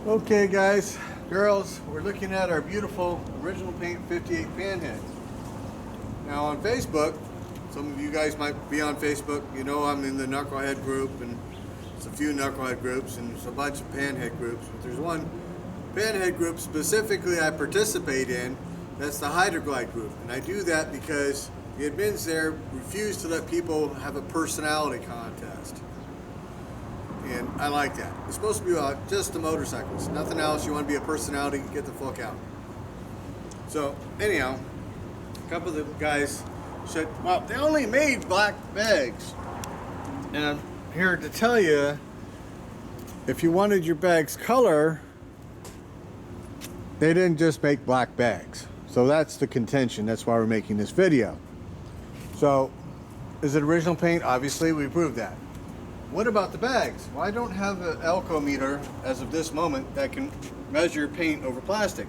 Okay guys, girls, we're looking at our beautiful original paint 58 Panhead. Now on Facebook, some of you guys might be on Facebook, you know I'm in the Knucklehead group, and it's a few Knucklehead groups and there's a bunch of Panhead groups, but there's one Panhead group specifically I participate in, that's the Hydro Glide group. And I do that because the admins there refuse to let people have a personality contest. And I like that. It's supposed to be about just the motorcycles. Nothing else. You want to be a personality, get the fuck out. So, anyhow, a couple of the guys said, well, they only made black bags. And I'm here to tell you, if you wanted your bags color, they didn't just make black bags. So that's the contention. That's why we're making this video. So, is it original paint? Obviously, we proved that. What about the bags? Well, I don't have an Elko meter as of this moment that can measure paint over plastic.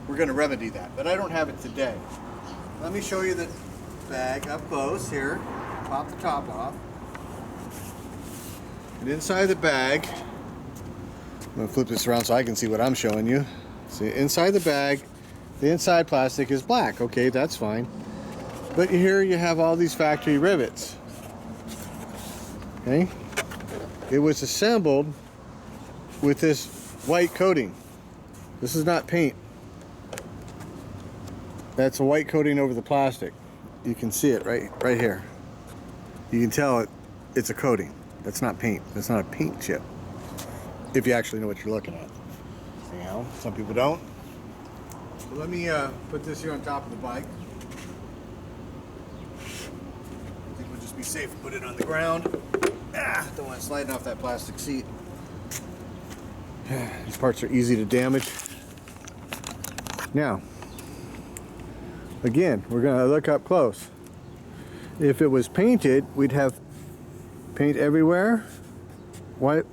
We're going to remedy that, but I don't have it today. Let me show you the bag up close here. Pop the top off. And inside the bag, I'm going to flip this around so I can see what I'm showing you. See, inside the bag, the inside plastic is black. Okay, that's fine. But here you have all these factory rivets. Okay? It was assembled with this white coating. This is not paint. That's a white coating over the plastic. You can see it right here. You can tell it's a coating. That's not paint. That's not a paint chip. If you actually know what you're looking at. You know, some people don't. So let me put this here on top of the bike. I think we'll just be safe and put it on the ground. Don't want it sliding off that plastic seat. These parts are easy to damage. Now, again, we're going to look up close. If it was painted, we'd have paint everywhere. Why, you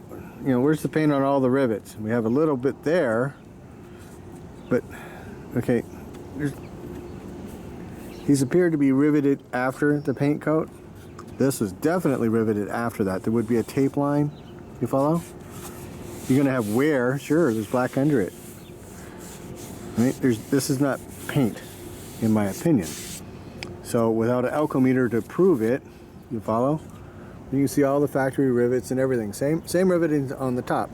know, where's the paint on all the rivets? We have a little bit there, but okay, these appear to be riveted after the paint coat. This was definitely riveted after that. There would be a tape line. You follow? You're gonna have wear. Sure, there's black under it. Right? This is not paint, in my opinion. So without an Elko meter to prove it, you follow? You can see all the factory rivets and everything. Same riveting on the top.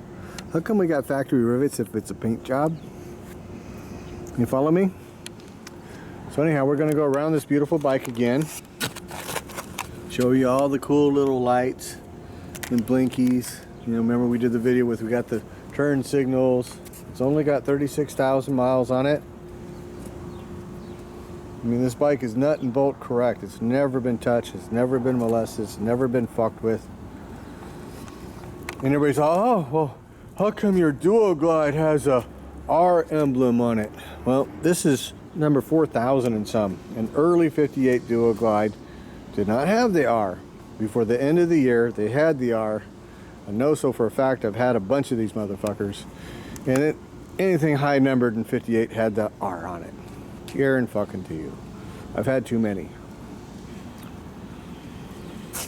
How come we got factory rivets if it's a paint job? You follow me? So anyhow, we're gonna go around this beautiful bike again. Show you all the cool little lights and blinkies. You know, remember we did the video with, we got the turn signals. It's only got 36,000 miles on it. I mean, this bike is nut and bolt correct. It's never been touched. It's never been molested. It's never been fucked with. And everybody's like, oh, well, how come your Duo Glide has a R emblem on it? Well, this is number 4,000 and some. An early 58 Duo Glide did not have the R. Before the end of the year, they had the R. I know so for a fact. I've had a bunch of these motherfuckers. And anything high numbered in 58 had the R on it. Guaranteed fucking to you. I've had too many.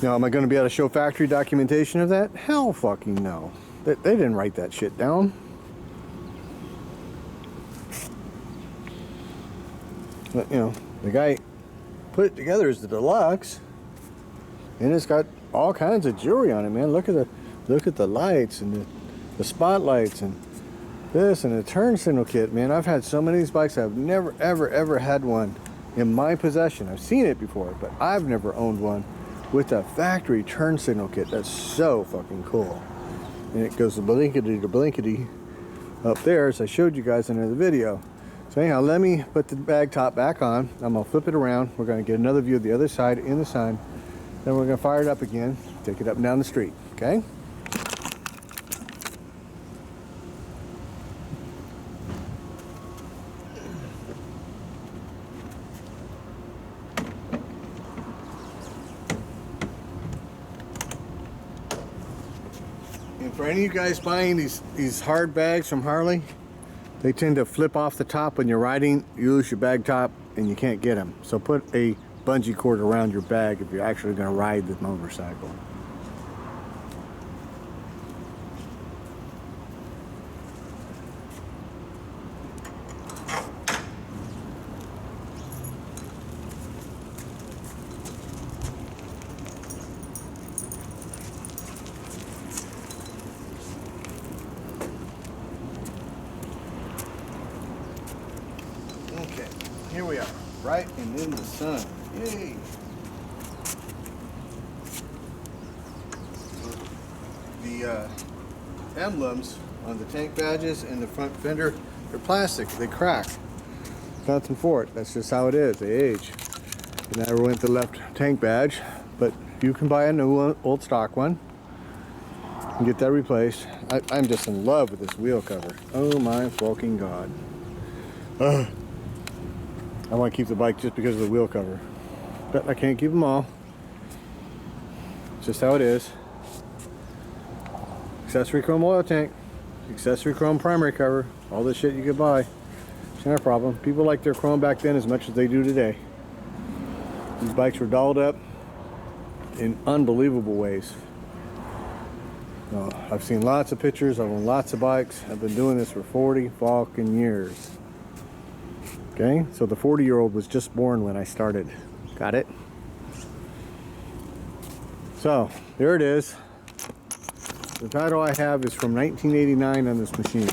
Now, am I going to be able to show factory documentation of that? Hell fucking no. They didn't write that shit down. But, you know, the guy put it together as the deluxe, and it's got all kinds of jewelry on it, man. Look at the lights and the spotlights and this and the turn signal kit, man. I've had so many of these bikes. I've never ever had one in my possession. I've seen it before, but I've never owned one with a factory turn signal kit. That's so fucking cool. And it goes blinkety to blinkety up there, as I showed you guys in the video. So anyhow, let me put the bag top back on. I'm gonna flip it around. We're gonna get another view of the other side in the sun. Then we're gonna fire it up again, take it up and down the street, okay? And for any of you guys buying these hard bags from Harley, they tend to flip off the top when you're riding. You lose your bag top and you can't get them. So put a bungee cord around your bag if you're actually going to ride the motorcycle. bright and in the sun. Yay! The emblems on the tank badges and the front fender, they're plastic. They crack. Nothing for it. That's just how it is. They age. And I never went the left tank badge, but you can buy a new one, old stock one, and get that replaced. I'm just in love with this wheel cover. Oh my fucking god. Ugh. I want to keep the bike just because of the wheel cover, but I can't keep them all. It's just how it is. Accessory chrome oil tank, accessory chrome primary cover, all this shit you could buy. It's not a problem. People like their chrome back then as much as they do today. These bikes were dolled up in unbelievable ways. I've seen lots of pictures, I've owned lots of bikes. I've been doing this for 40 fucking years. Okay, so the 40-year-old was just born when I started. Got it? So, there it is. The title I have is from 1989 on this machine.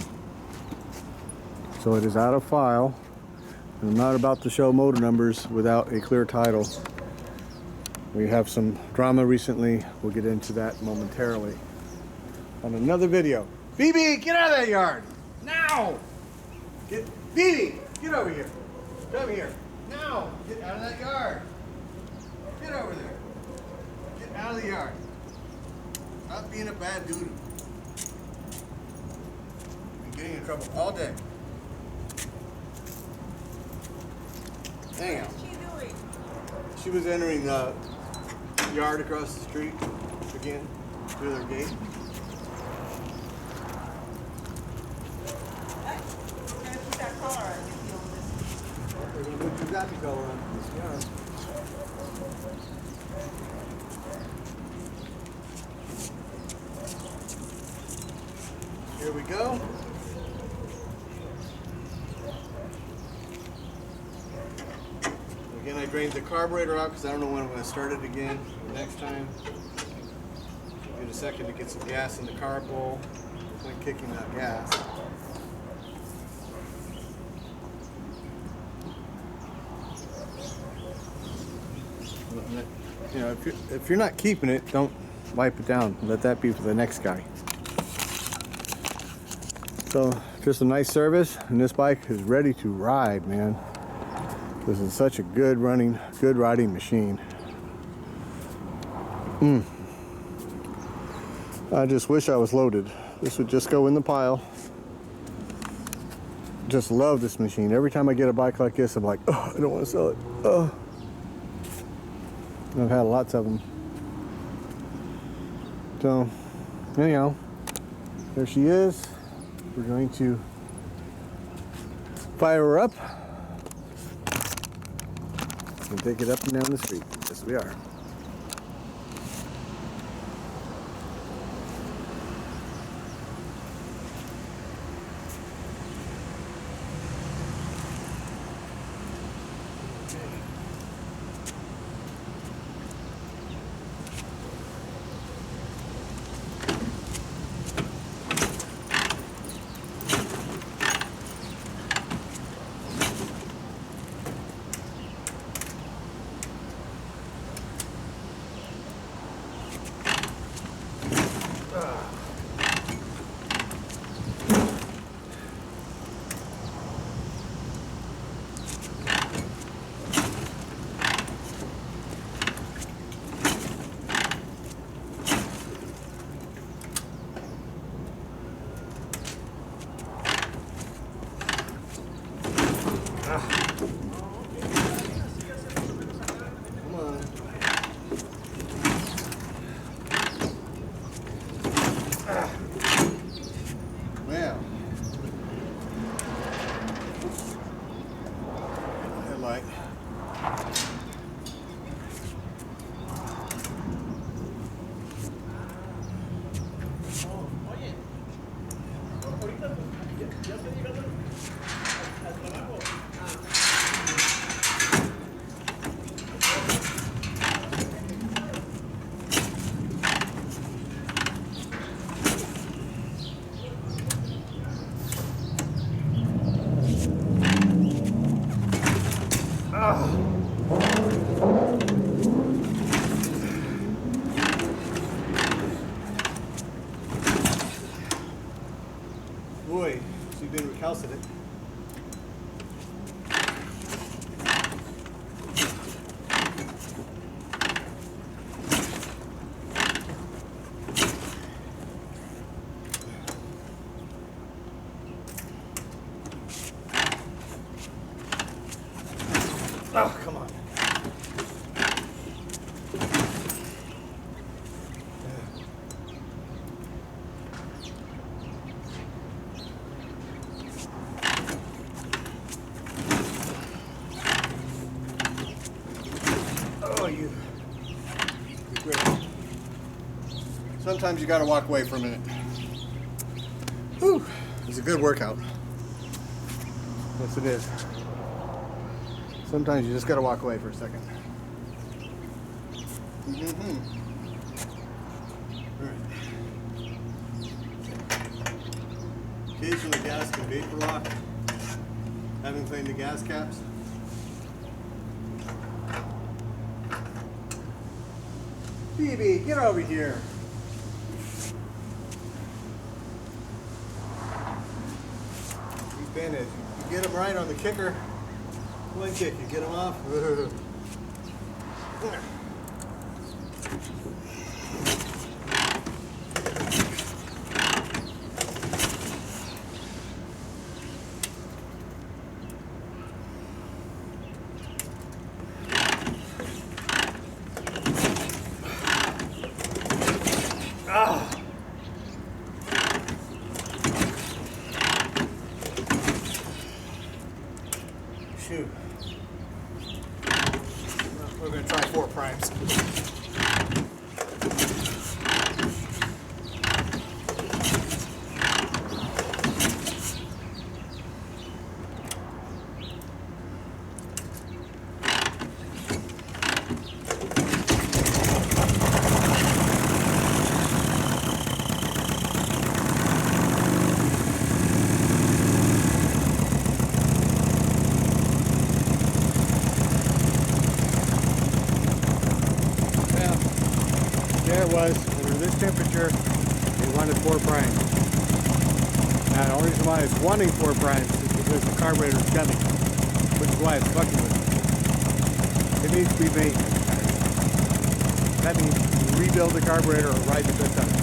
So it is out of file. And I'm not about to show motor numbers without a clear title. We have some drama recently. We'll get into that momentarily on another video. BB, get out of that yard! Now! BB, get over here. Come here. Now! Get out of that yard. Get over there. Get out of the yard. Stop being a bad dude. You're getting in trouble all day. Hang on. What's she doing? She was entering the yard across the street again through their gate. Gotta put that collar on if you don't listen. We're going to put your zappy color on this yard. Here we go. Again, I drained the carburetor out because I don't know when I'm going to start it again next time. Give it a second to get some gas in the carb bowl when kicking that gas. You know, if you're not keeping it, don't wipe it down. Let that be for the next guy. So, just a nice service, and this bike is ready to ride, man. This is such a good riding machine. I just wish I was loaded. This would just go in the pile. Just love this machine. Every time I get a bike like this, I'm like, oh, I don't want to sell it. Oh. I've had lots of them. So, anyhow, there she is. We're going to fire her up and take it up and down the street. Yes, we are. Boy, she's been recalcitrant. Oh, come on. Oh, you're great. Sometimes you gotta walk away for a minute. Whew, it's a good workout. Yes, it is. Sometimes you just gotta walk away for a second. All right. Occasionally gas can vapor lock. Haven't cleaned the gas caps. Phoebe, get over here. These bandits, you get them right on the kicker. One kick, you get them off. Shoot. We're going to try 4 primes. There it was, under this temperature, they wanted 4 primes. Now the only reason why it's wanting 4 primes is because the carburetor is coming, which is why it's fucking with it. It needs to be made. That means you rebuild the carburetor or ride the bit out of it.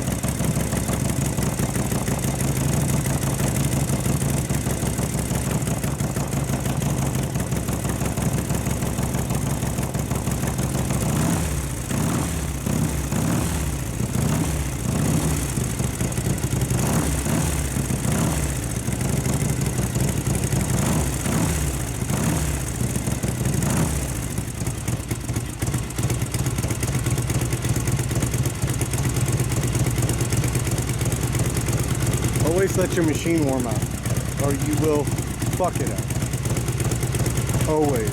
Always let your machine warm up, or you will fuck it up. Always.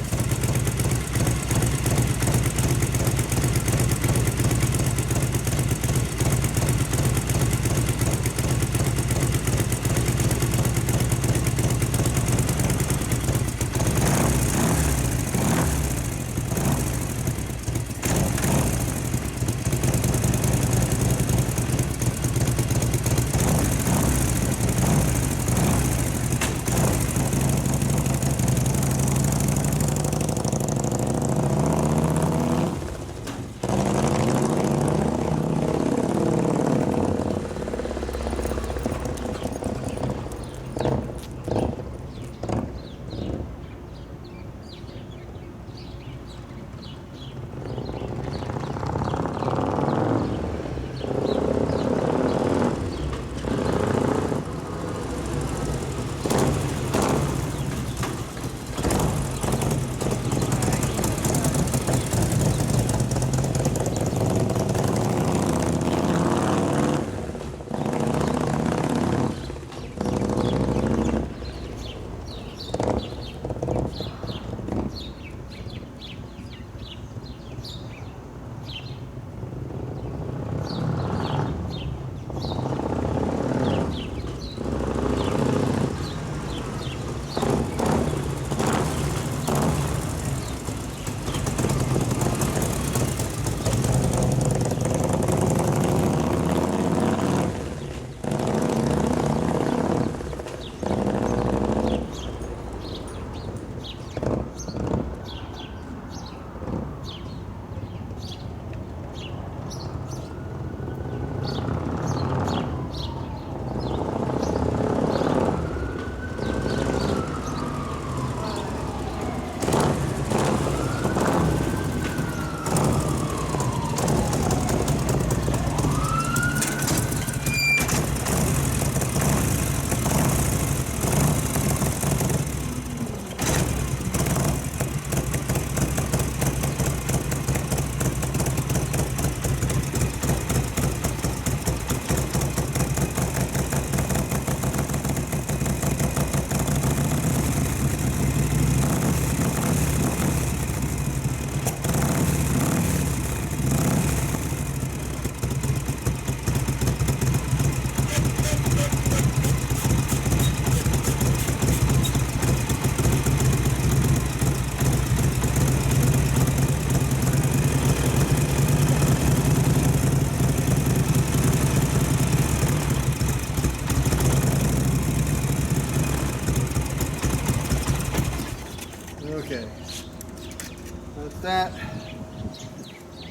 that.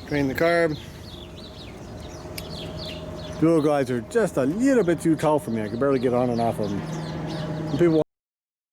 Drain the carb. Duo Glides are just a little bit too tall for me. I can barely get on and off of them. Some people